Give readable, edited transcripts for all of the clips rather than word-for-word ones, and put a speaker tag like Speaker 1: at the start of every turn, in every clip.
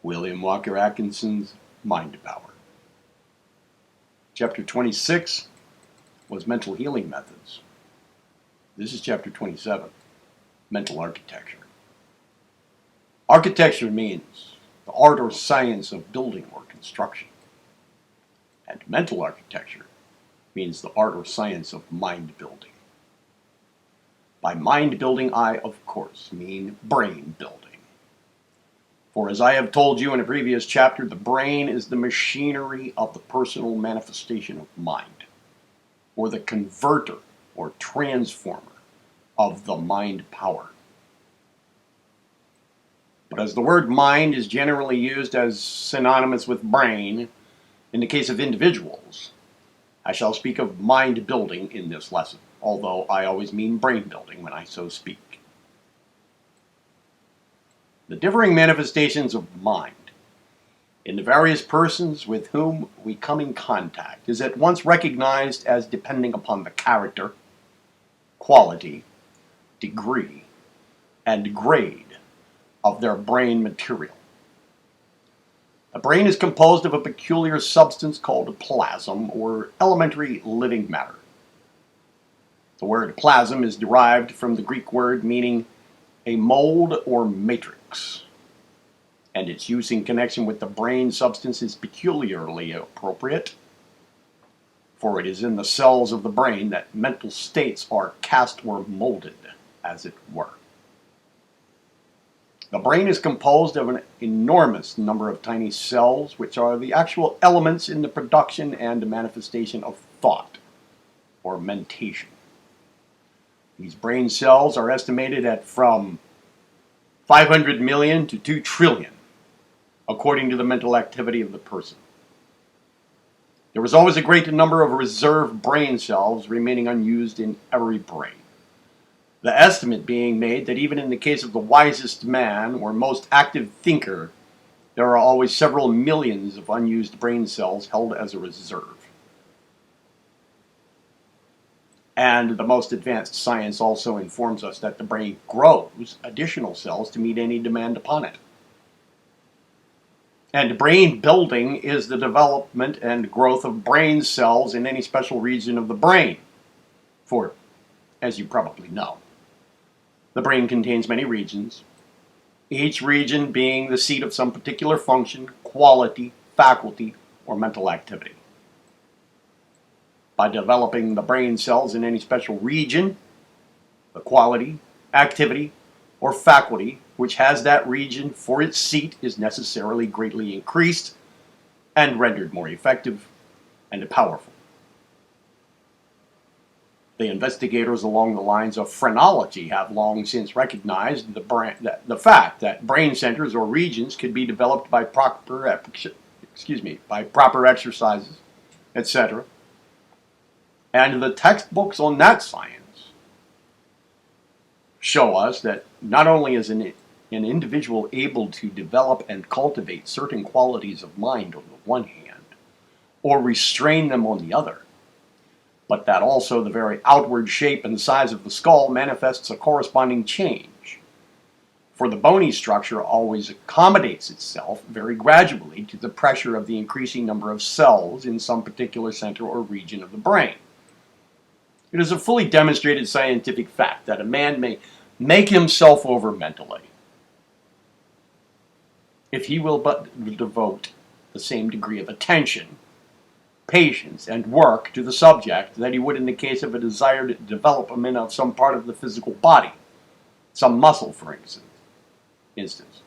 Speaker 1: William Walker Atkinson's Mind Power. Chapter 26 was Mental Healing Methods. This is Chapter 27, Mental Architecture. Architecture means the art or science of building or construction. And mental architecture means the art or science of mind building. By mind building, I, of course, mean brain building. For as I have told you in a previous chapter, the brain is the machinery of the personal manifestation of mind, or the converter or transformer of the mind power. But as the word mind is generally used as synonymous with brain, in the case of individuals, I shall speak of mind building in this lesson, although I always mean brain building when I so speak. The differing manifestations of mind in the various persons with whom we come in contact is at once recognized as depending upon the character, quality, degree, and grade of their brain material. The brain is composed of a peculiar substance called plasm, or elementary living matter. The word plasm is derived from the Greek word meaning a mold or matrix, and its use in connection with the brain substance is peculiarly appropriate, for it is in the cells of the brain that mental states are cast or molded, as it were. The brain is composed of an enormous number of tiny cells, which are the actual elements in the production and manifestation of thought, or mentation. These brain cells are estimated at from 500 million to 2 trillion, according to the mental activity of the person. There is always a great number of reserve brain cells remaining unused in every brain. The estimate being made that even in the case of the wisest man or most active thinker, there are always several millions of unused brain cells held as a reserve. And the most advanced science also informs us that the brain grows additional cells to meet any demand upon it. And brain building is the development and growth of brain cells in any special region of the brain. For, as you probably know, the brain contains many regions, each region being the seat of some particular function, quality, faculty, or mental activity. By developing the brain cells in any special region, the quality, activity, or faculty which has that region for its seat is necessarily greatly increased and rendered more effective and powerful. The investigators along the lines of phrenology have long since recognized the fact that brain centers or regions could be developed by proper exercises, etc. And the textbooks on that science show us that not only is an individual able to develop and cultivate certain qualities of mind on the one hand, or restrain them on the other, but that also the very outward shape and size of the skull manifests a corresponding change. For the bony structure always accommodates itself very gradually to the pressure of the increasing number of cells in some particular center or region of the brain. It is a fully demonstrated scientific fact that a man may make himself over mentally if he will but devote the same degree of attention, patience, and work to the subject that he would in the case of a desired development of some part of the physical body, some muscle, for instance.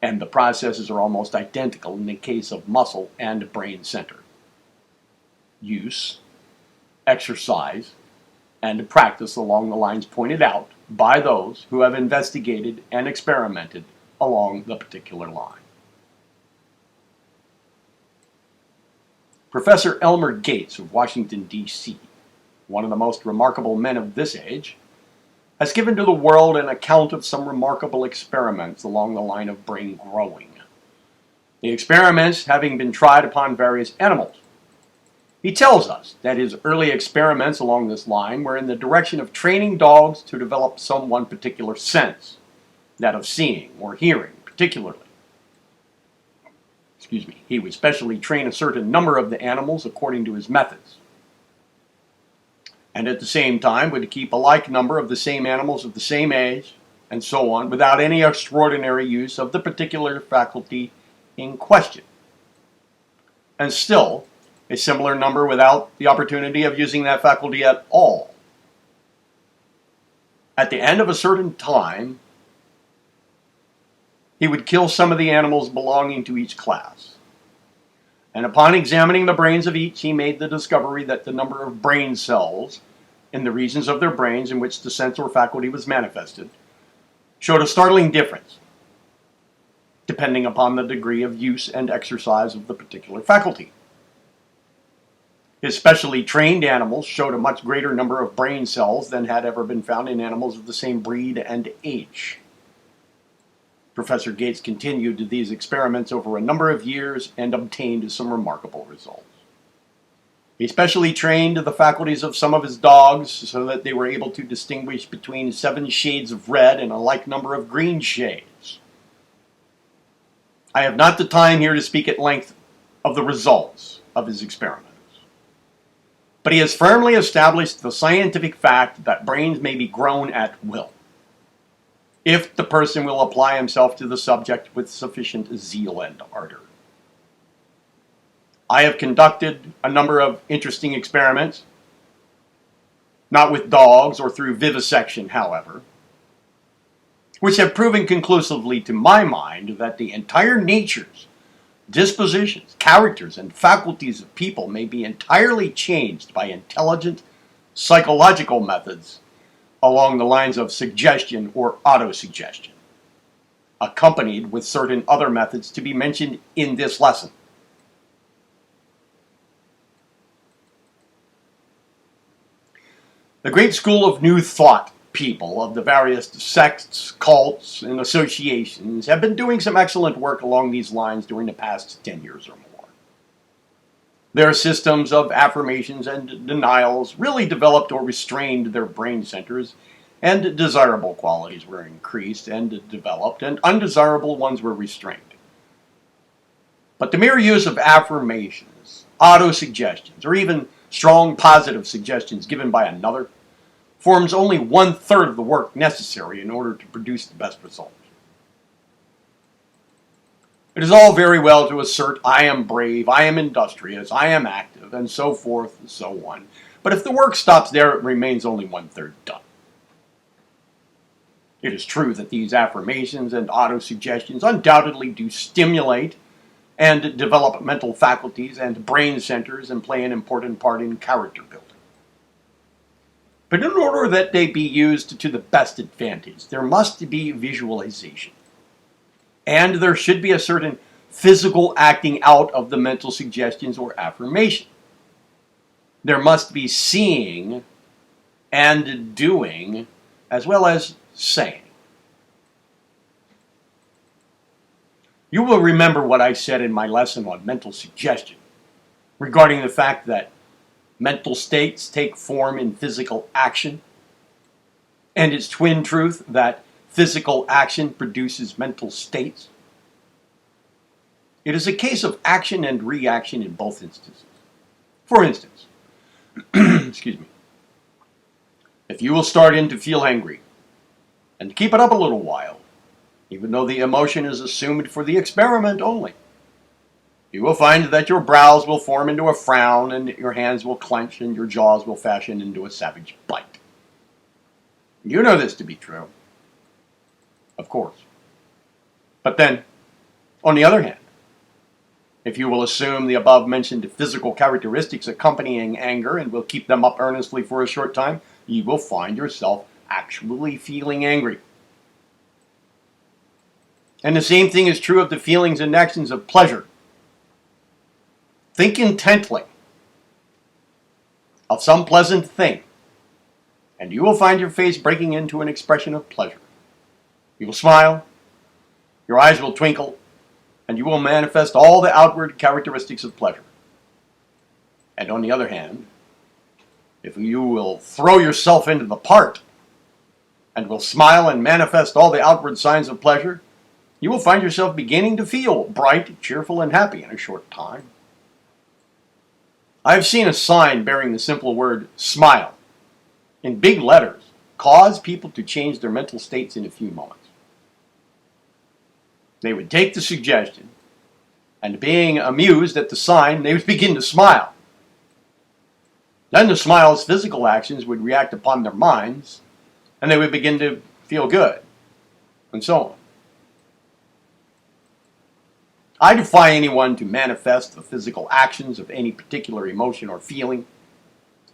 Speaker 1: And the processes are almost identical in the case of muscle and brain center. Use, exercise, and practice along the lines pointed out by those who have investigated and experimented along the particular line. Professor Elmer Gates of Washington, D.C., one of the most remarkable men of this age, has given to the world an account of some remarkable experiments along the line of brain growing. The experiments having been tried upon various animals. He tells us that his early experiments along this line were in the direction of training dogs to develop some one particular sense, that of seeing or hearing particularly. He would specially train a certain number of the animals according to his methods, and at the same time would keep a like number of the same animals of the same age, and so on, without any extraordinary use of the particular faculty in question. And still, a similar number without the opportunity of using that faculty at all. At the end of a certain time, he would kill some of the animals belonging to each class. And upon examining the brains of each, he made the discovery that the number of brain cells in the regions of their brains in which the sense or faculty was manifested showed a startling difference, depending upon the degree of use and exercise of the particular faculty. His specially trained animals showed a much greater number of brain cells than had ever been found in animals of the same breed and age. Professor Gates continued these experiments over a number of years and obtained some remarkable results. He specially trained the faculties of some of his dogs so that they were able to distinguish between 7 shades of red and a like number of green shades. I have not the time here to speak at length of the results of his experiments, but he has firmly established the scientific fact that brains may be grown at will, if the person will apply himself to the subject with sufficient zeal and ardor. I have conducted a number of interesting experiments, not with dogs or through vivisection, however, which have proven conclusively to my mind that the entire natures, dispositions, characters, and faculties of people may be entirely changed by intelligent psychological methods along the lines of suggestion or autosuggestion, accompanied with certain other methods to be mentioned in this lesson. The great school of New Thought people of the various sects, cults, and associations have been doing some excellent work along these lines during the past 10 years or more. Their systems of affirmations and denials really developed or restrained their brain centers, and desirable qualities were increased and developed, and undesirable ones were restrained. But the mere use of affirmations, autosuggestions, or even strong positive suggestions given by another forms only 1/3 of the work necessary in order to produce the best results. It is all very well to assert, I am brave, I am industrious, I am active, and so forth and so on. But if the work stops there, it remains only 1/3 done. It is true that these affirmations and autosuggestions undoubtedly do stimulate and develop mental faculties and brain centers and play an important part in character building. But in order that they be used to the best advantage, there must be visualization. And there should be a certain physical acting out of the mental suggestions or affirmation. There must be seeing and doing as well as saying. You will remember what I said in my lesson on mental suggestion regarding the fact that mental states take form in physical action, and its twin truth that physical action produces mental states. It is a case of action and reaction in both instances. For instance, excuse me, if you will start in to feel angry and keep it up a little while, even though the emotion is assumed for the experiment only, you will find that your brows will form into a frown, and your hands will clench, and your jaws will fashion into a savage bite. You know this to be true, of course. But then, on the other hand, if you will assume the above-mentioned physical characteristics accompanying anger and will keep them up earnestly for a short time, you will find yourself actually feeling angry. And the same thing is true of the feelings and actions of pleasure. Think intently of some pleasant thing, and you will find your face breaking into an expression of pleasure. You will smile, your eyes will twinkle, and you will manifest all the outward characteristics of pleasure. And on the other hand, if you will throw yourself into the part and will smile and manifest all the outward signs of pleasure, You will find yourself beginning to feel bright, cheerful, and happy in a short time. I have seen a sign bearing the simple word "smile" in big letters cause people to change their mental states in a few moments. They would take the suggestion, and being amused at the sign, they would begin to smile. Then the smile's physical actions would react upon their minds, and they would begin to feel good, and so on. I defy anyone to manifest the physical actions of any particular emotion or feeling,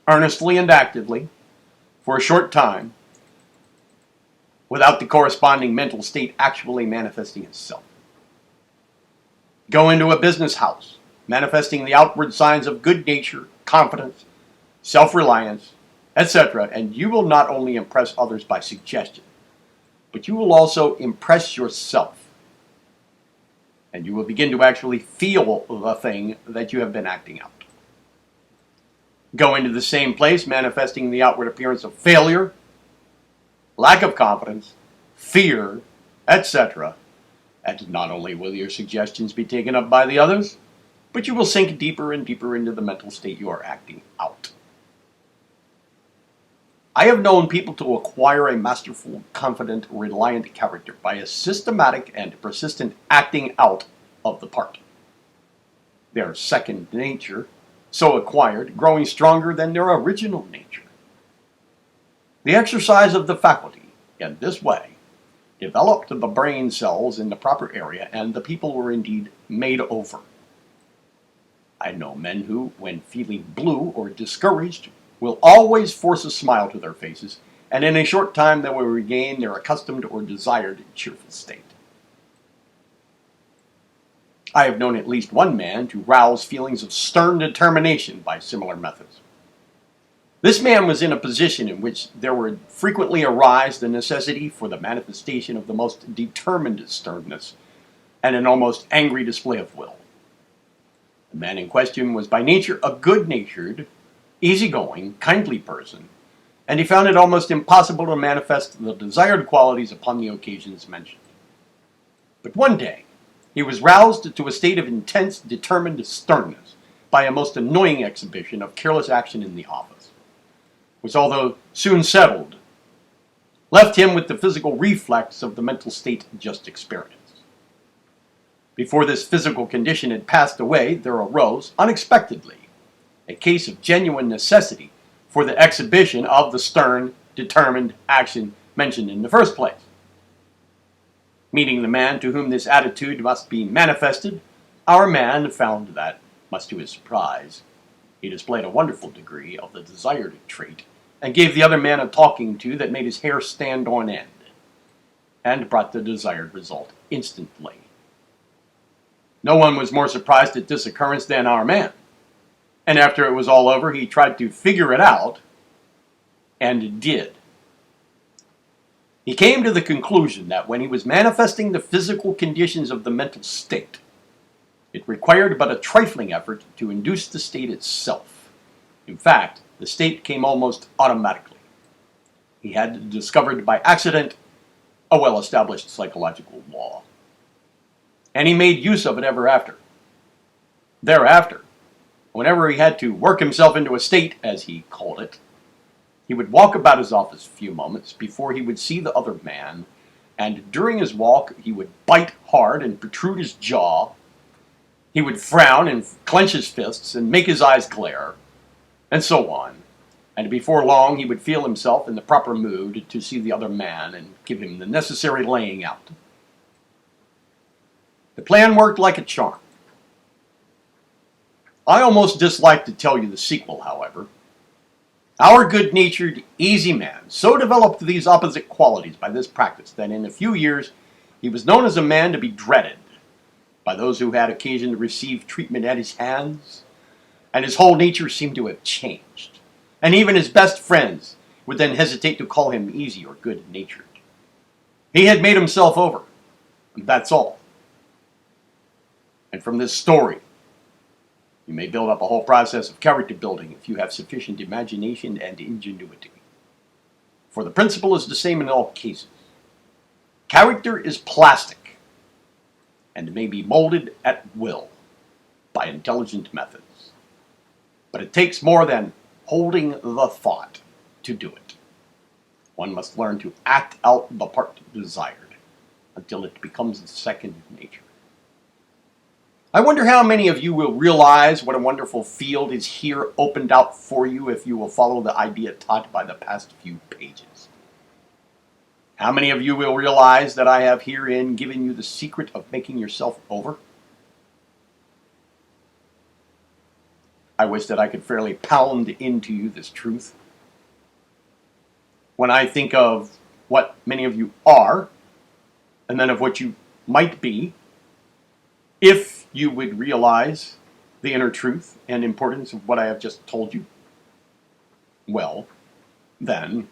Speaker 1: earnestly and actively, for a short time, without the corresponding mental state actually manifesting itself. Go into a business house, manifesting the outward signs of good nature, confidence, self-reliance, etc., and you will not only impress others by suggestion, but you will also impress yourself. And you will begin to actually feel the thing that you have been acting out. Go into the same place, manifesting the outward appearance of failure, lack of confidence, fear, etc., and not only will your suggestions be taken up by the others, but you will sink deeper and deeper into the mental state you are acting out. I have known people to acquire a masterful, confident, reliant character by a systematic and persistent acting out of the part. Their second nature, so acquired, growing stronger than their original nature. The exercise of the faculty, in this way, developed the brain cells in the proper area, and the people were indeed made over. I know men who, when feeling blue or discouraged, will always force a smile to their faces, and in a short time they will regain their accustomed or desired cheerful state. I have known at least one man to rouse feelings of stern determination by similar methods. This man was in a position in which there would frequently arise the necessity for the manifestation of the most determined sternness and an almost angry display of will. The man in question was by nature a good-natured, easygoing, kindly person, and he found it almost impossible to manifest the desired qualities upon the occasions mentioned. But one day, he was roused to a state of intense, determined sternness by a most annoying exhibition of careless action in the office, which, although soon settled, left him with the physical reflex of the mental state just experienced. Before this physical condition had passed away, there arose, unexpectedly, a case of genuine necessity for the exhibition of the stern, determined action mentioned in the first place. Meeting the man to whom this attitude must be manifested, our man found that, much to his surprise, he displayed a wonderful degree of the desired trait, and gave the other man a talking to that made his hair stand on end, and brought the desired result instantly. No one was more surprised at this occurrence than our man. And after it was all over, he tried to figure it out, and did. He came to the conclusion that when he was manifesting the physical conditions of the mental state, it required but a trifling effort to induce the state itself. In fact, the state came almost automatically. He had discovered by accident a well-established psychological law. And he made use of it ever after. Thereafter, whenever he had to work himself into a state, as he called it, he would walk about his office a few moments before he would see the other man, and during his walk he would bite hard and protrude his jaw. He would frown and clench his fists and make his eyes glare, and so on. And before long he would feel himself in the proper mood to see the other man and give him the necessary laying out. The plan worked like a charm. I almost dislike to tell you the sequel, however. Our good-natured, easy man so developed these opposite qualities by this practice that in a few years he was known as a man to be dreaded by those who had occasion to receive treatment at his hands, and his whole nature seemed to have changed, and even his best friends would then hesitate to call him easy or good-natured. He had made himself over, and that's all. And from this story, you may build up a whole process of character building if you have sufficient imagination and ingenuity. For the principle is the same in all cases. Character is plastic, and may be molded at will by intelligent methods. But it takes more than holding the thought to do it. One must learn to act out the part desired until it becomes second nature. I wonder how many of you will realize what a wonderful field is here opened out for you if you will follow the idea taught by the past few pages. How many of you will realize that I have herein given you the secret of making yourself over? I wish that I could fairly pound into you this truth. When I think of what many of you are, and then of what you might be, if you would realize the inner truth and importance of what I have just told you, well, then,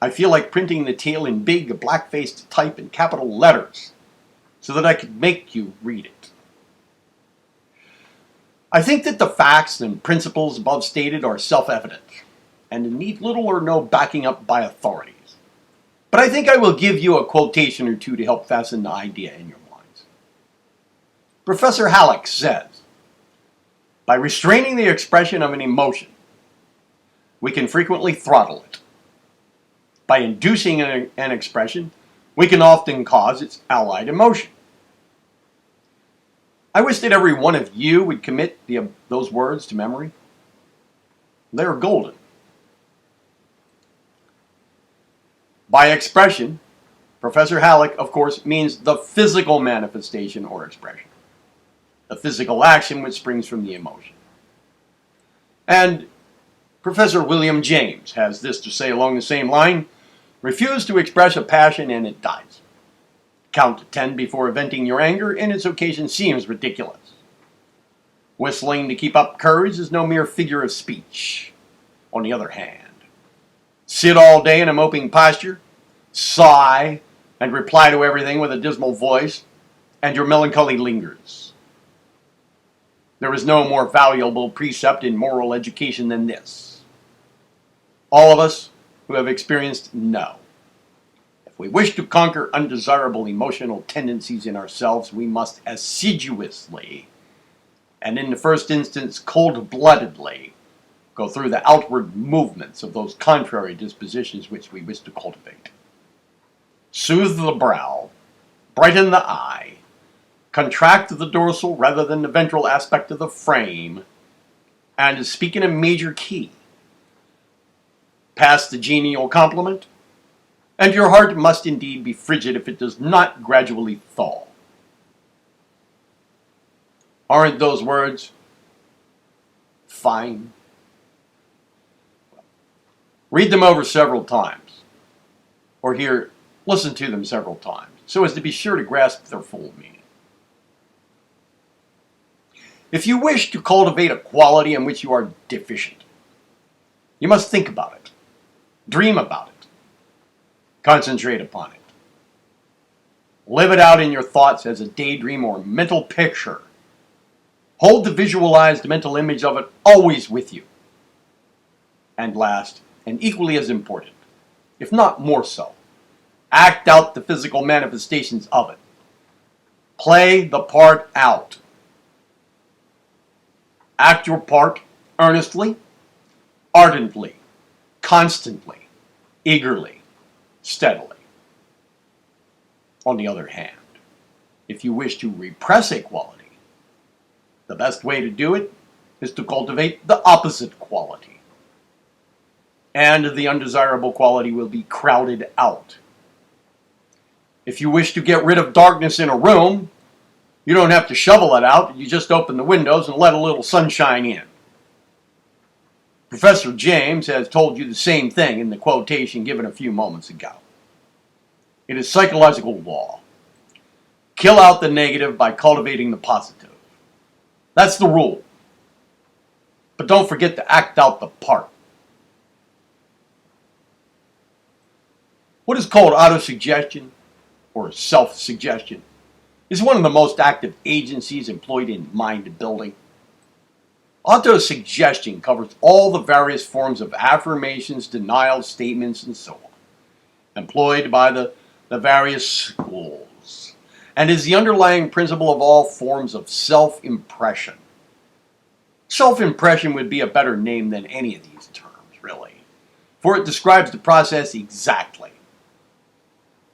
Speaker 1: I feel like printing the tale in big, black-faced type in capital letters so that I could make you read it. I think that the facts and principles above stated are self-evident and need little or no backing up by authorities. But I think I will give you a quotation or two to help fasten the idea in your minds. Professor Halleck says, by restraining the expression of an emotion, we can frequently throttle it. By inducing an expression, we can often cause its allied emotion. I wish that every one of you would commit those words to memory. They're golden. By expression, Professor Halleck, of course, means the physical manifestation or expression. The physical action which springs from the emotion. And Professor William James has this to say along the same line: refuse to express a passion and it dies. Count to 10 before venting your anger, and its occasion seems ridiculous. Whistling to keep up courage is no mere figure of speech. On the other hand, sit all day in a moping posture, sigh, and reply to everything with a dismal voice, and your melancholy lingers. There is no more valuable precept in moral education than this. All of us who have experienced know. If we wish to conquer undesirable emotional tendencies in ourselves, we must assiduously, and in the first instance cold-bloodedly, go through the outward movements of those contrary dispositions which we wish to cultivate. Soothe the brow, brighten the eye, contract the dorsal rather than the ventral aspect of the frame, and speak in a major key. Pass the genial compliment, and your heart must indeed be frigid if it does not gradually thaw. Aren't those words fine? Read them over several times, or listen to them several times, so as to be sure to grasp their full meaning. If you wish to cultivate a quality in which you are deficient, you must think about it, dream about it, concentrate upon it. Live it out in your thoughts as a daydream or mental picture. Hold the visualized mental image of it always with you. And last, and equally as important, if not more so, act out the physical manifestations of it. Play the part out. Act your part earnestly, ardently, constantly, eagerly, steadily. On the other hand, if you wish to repress a quality, the best way to do it is to cultivate the opposite quality. And the undesirable quality will be crowded out. If you wish to get rid of darkness in a room, you don't have to shovel it out, you just open the windows and let a little sunshine in. Professor James has told you the same thing in the quotation given a few moments ago. It is psychological law. Kill out the negative by cultivating the positive. That's the rule. But don't forget to act out the part. What is called autosuggestion, or self-suggestion, is one of the most active agencies employed in mind building. Autosuggestion covers all the various forms of affirmations, denials, statements, and so on, employed by the various schools. and is the underlying principle of all forms of self-impression. Self-impression would be a better name than any of these terms, really, for it describes the process exactly.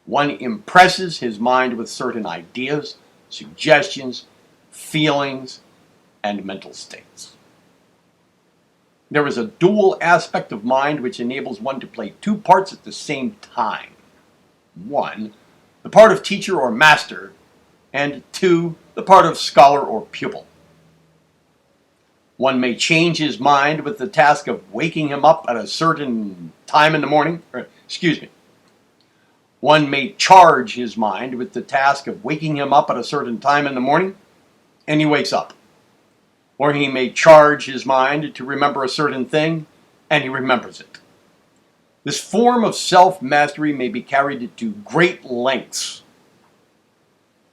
Speaker 1: One impresses his mind with certain ideas, suggestions, feelings, and mental states. There is a dual aspect of mind which enables one to play two parts at the same time. One, the part of teacher or master, and two, the part of scholar or pupil. One may change his mind with the task of waking him up at a certain time in the morning. One may charge his mind with the task of waking him up at a certain time in the morning, and he wakes up. Or he may charge his mind to remember a certain thing, and he remembers it. This form of self-mastery may be carried to great lengths,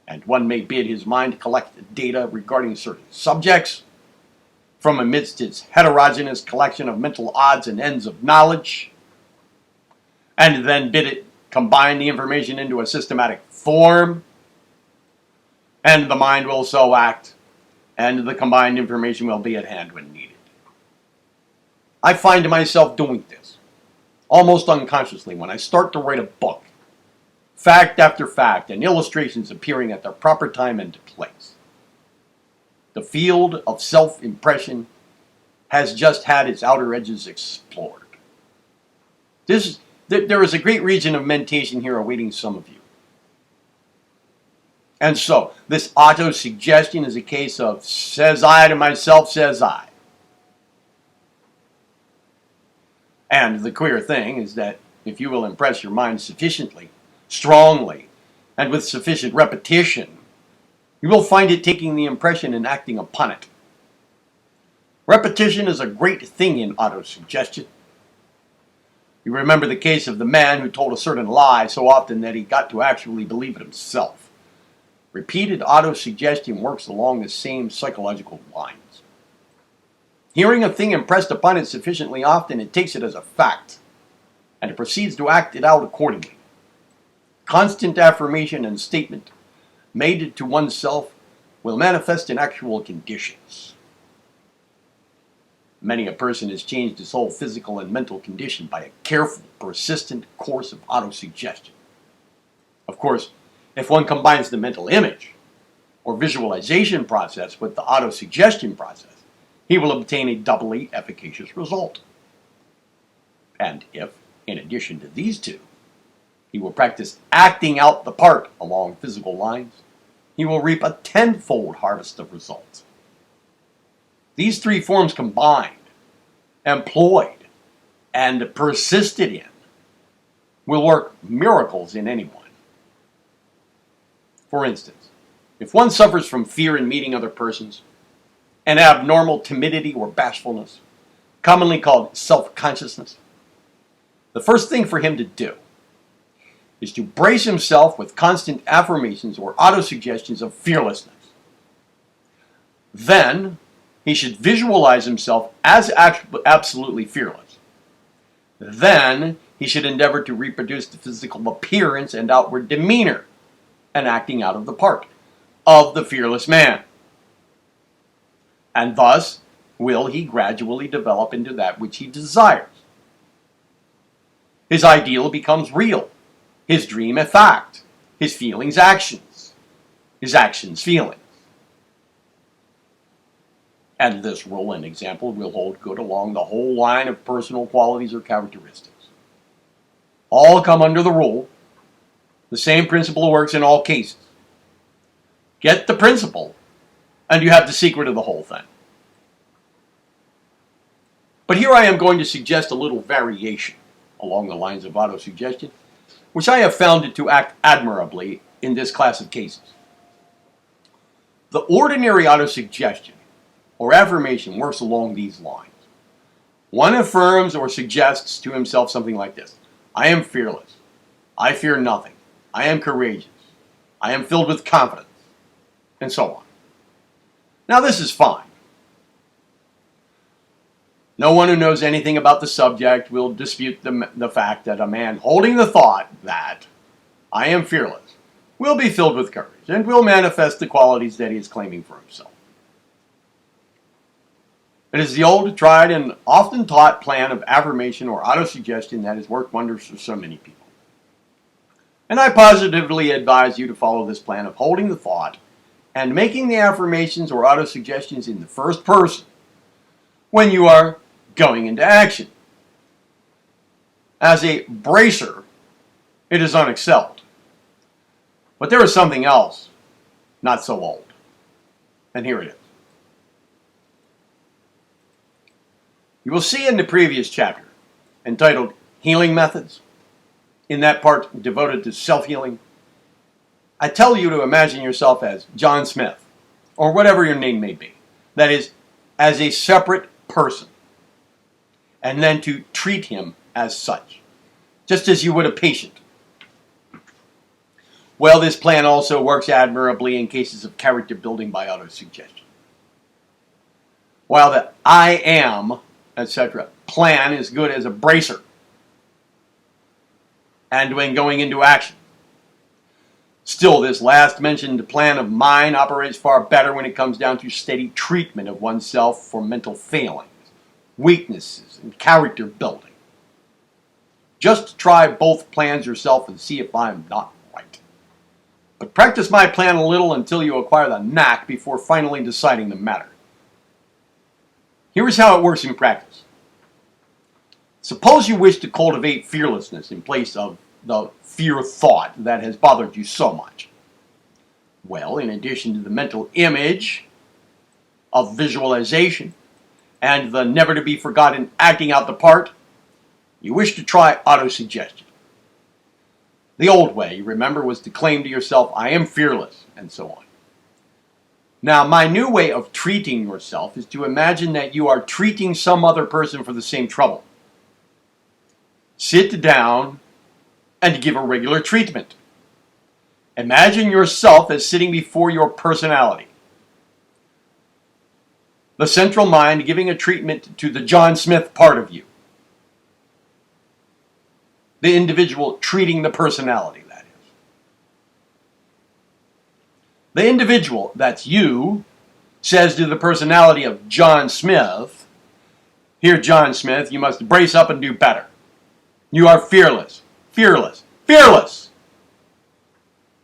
Speaker 1: and one may bid his mind collect data regarding certain subjects from amidst its heterogeneous collection of mental odds and ends of knowledge, and then bid it combine the information into a systematic form, and the mind will so act, and the combined information will be at hand when needed. I find myself doing this, almost unconsciously, when I start to write a book, fact after fact, and illustrations appearing at their proper time and place. The field of self-impression has just had its outer edges explored. There is a great region of mentation here awaiting some of you. And so, this auto-suggestion is a case of says I to myself, says I. And the queer thing is that if you will impress your mind sufficiently, strongly, and with sufficient repetition, you will find it taking the impression and acting upon it. Repetition is a great thing in auto-suggestion. You remember the case of the man who told a certain lie so often that he got to actually believe it himself. Repeated auto-suggestion works along the same psychological lines. Hearing a thing impressed upon it sufficiently often, it takes it as a fact, and it proceeds to act it out accordingly. Constant affirmation and statement made to oneself will manifest in actual conditions. Many a person has changed his whole physical and mental condition by a careful, persistent course of auto-suggestion. Of course, if one combines the mental image or visualization process with the auto-suggestion process, he will obtain a doubly efficacious result. And if, in addition to these two, he will practice acting out the part along physical lines, he will reap a tenfold harvest of results. These three forms combined, employed, and persisted in will work miracles in anyone. For instance, if one suffers from fear in meeting other persons, an abnormal timidity or bashfulness, commonly called self-consciousness, the first thing for him to do is to brace himself with constant affirmations or autosuggestions of fearlessness. Then, he should visualize himself as absolutely fearless. Then, he should endeavor to reproduce the physical appearance and outward demeanor and acting out of the part of the fearless man. And thus will he gradually develop into that which he desires. His ideal becomes real, his dream a fact, his feelings actions, his actions feelings. And this rule and example will hold good along the whole line of personal qualities or characteristics. All come under the rule. The same principle works in all cases. Get the principle, and you have the secret of the whole thing. But here I am going to suggest a little variation along the lines of autosuggestion, which I have found to act admirably in this class of cases. The ordinary autosuggestion or affirmation works along these lines. One affirms or suggests to himself something like this: I am fearless. I fear nothing. I am courageous. I am filled with confidence. And so on. Now this is fine. No one who knows anything about the subject will dispute the fact that a man holding the thought that I am fearless will be filled with courage and will manifest the qualities that he is claiming for himself. It is the old, tried, and often taught plan of affirmation or autosuggestion that has worked wonders for so many people. And I positively advise you to follow this plan of holding the thought and making the affirmations or autosuggestions in the first person when you are going into action. As a bracer, it is unexcelled. But there is something else, not so old. And here it is. You will see in the previous chapter, entitled Healing Methods, in that part devoted to self-healing, I tell you to imagine yourself as John Smith, or whatever your name may be. That is, as a separate person. And then to treat him as such, just as you would a patient. Well, this plan also works admirably in cases of character building by autosuggestion. While the I am, etc. plan is good as a bracer and when going into action. Still, this last mentioned plan of mine operates far better when it comes down to steady treatment of oneself for mental failings, weaknesses, and character building. Just try both plans yourself and see if I'm not right. But practice my plan a little until you acquire the knack before finally deciding the matter. Here is how it works in practice. Suppose you wish to cultivate fearlessness in place of the fear thought that has bothered you so much. Well, in addition to the mental image of visualization and the never-to-be-forgotten acting out the part, you wish to try autosuggestion. The old way, remember, was to claim to yourself, I am fearless, and so on. Now, my new way of treating yourself is to imagine that you are treating some other person for the same trouble. Sit down and give a regular treatment. Imagine yourself as sitting before your personality. The central mind giving a treatment to the John Smith part of you. The individual treating the personality, that is. The individual, that's you, says to the personality of John Smith, here, John Smith, you must brace up and do better. You are fearless, fearless, fearless.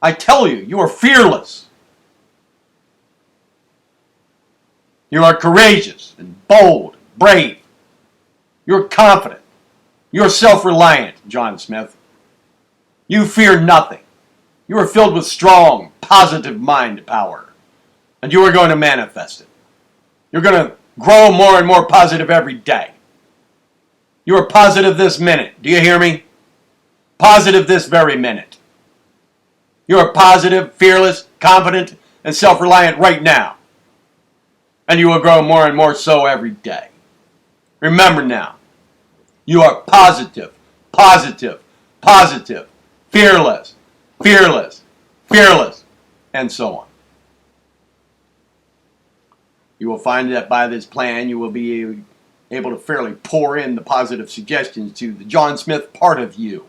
Speaker 1: I tell you, you are fearless. You are courageous and bold, brave. You're confident. You're self-reliant, John Smith. You fear nothing. You are filled with strong, positive mind power. And you are going to manifest it. You're going to grow more and more positive every day. You are positive this minute. Do you hear me? Positive this very minute. You are positive, fearless, confident, and self-reliant right now. And you will grow more and more so every day. Remember now, you are positive, positive, positive, fearless, fearless, fearless, and so on. You will find that by this plan you will be able to fairly pour in the positive suggestions to the John Smith part of you.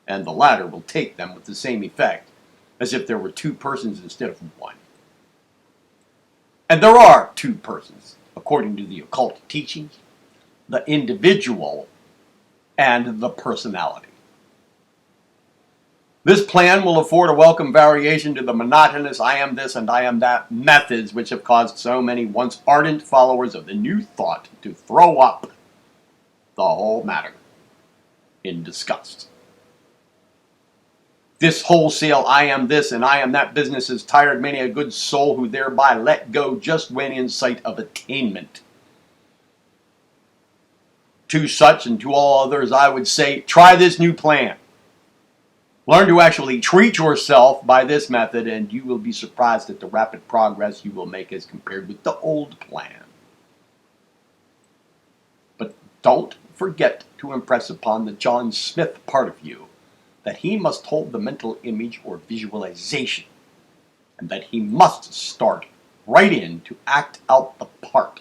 Speaker 1: And the latter will take them with the same effect as if there were two persons instead of one. And there are two persons, according to the occult teachings, the individual and the personality. This plan will afford a welcome variation to the monotonous I am this and I am that methods which have caused so many once ardent followers of the new thought to throw up the whole matter in disgust. This wholesale I am this and I am that business has tired many a good soul who thereby let go just when in sight of attainment. To such and to all others I would say, try this new plan. Learn to actually treat yourself by this method and you will be surprised at the rapid progress you will make as compared with the old plan. But don't forget to impress upon the John Smith part of you that he must hold the mental image or visualization and that he must start right in to act out the part.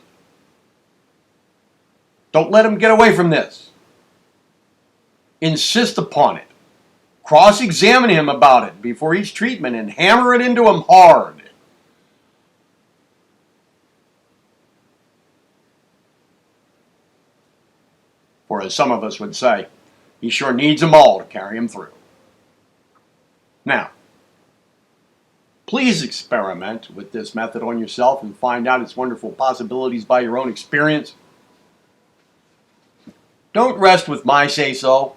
Speaker 1: Don't let him get away from this. Insist upon it. Cross-examine him about it before each treatment and hammer it into him hard. For as some of us would say, he sure needs them all to carry him through. Now, please experiment with this method on yourself and find out its wonderful possibilities by your own experience. Don't rest with my say-so.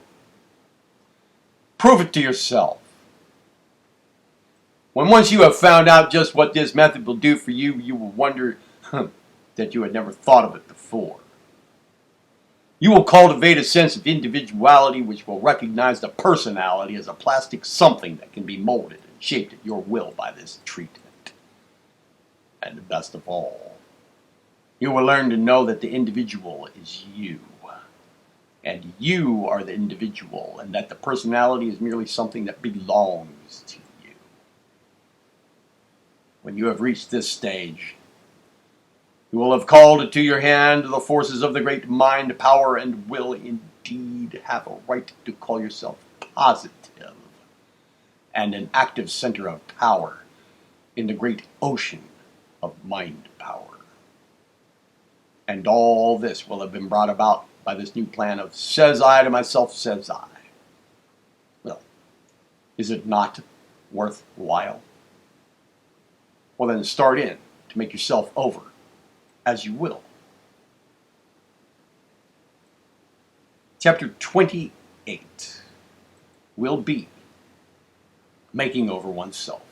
Speaker 1: Prove it to yourself. When once you have found out just what this method will do for you, you will wonder that you had never thought of it before. You will cultivate a sense of individuality which will recognize the personality as a plastic something that can be molded and shaped at your will by this treatment. And the best of all, you will learn to know that the individual is you. And you are the individual, and that the personality is merely something that belongs to you. When you have reached this stage, you will have called to your hand the forces of the great mind power and will indeed have a right to call yourself positive and an active center of power in the great ocean of mind power. And all this will have been brought about by this new plan of says I to myself, says I. Well, is it not worthwhile? Well, then start in to make yourself over as you will. Chapter 28 will be making over oneself.